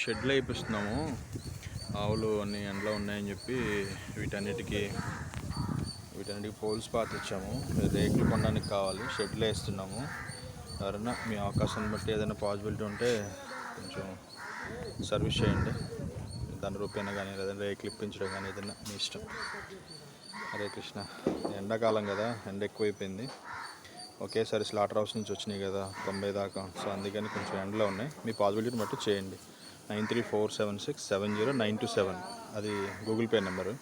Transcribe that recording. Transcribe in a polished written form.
షెడ్లు వేయిస్తున్నాము. ఆవులు అన్ని ఎండలో ఉన్నాయని చెప్పి వీటన్నిటికీ పోల్స్ పాత ఇచ్చాము. రేకులు కొనడానికి కావాలి, షెడ్లు వేస్తున్నాము. ఎవరైనా మీ అవకాశాన్ని బట్టి ఏదైనా పాసిబిలిటీ ఉంటే కొంచెం సర్వీస్ చేయండి. దాని రూపేనా కానీ లేదంటే రేకులు ఇప్పించడం కానీ ఏదైనా మీ ఇష్టం. హరే కృష్ణ. ఎండాకాలం కదా, ఎండ ఎక్కువైపోయింది. ఒకేసారి స్లాటర్ హౌస్ నుంచి వచ్చినాయి కదా 90 దాకా. సో అందుకని కొంచెం ఎండలో ఉన్నాయి. మీ పాసిబిలిటీని బట్టి చేయండి. 9347670927 అది గూగుల్ పే నెంబరు.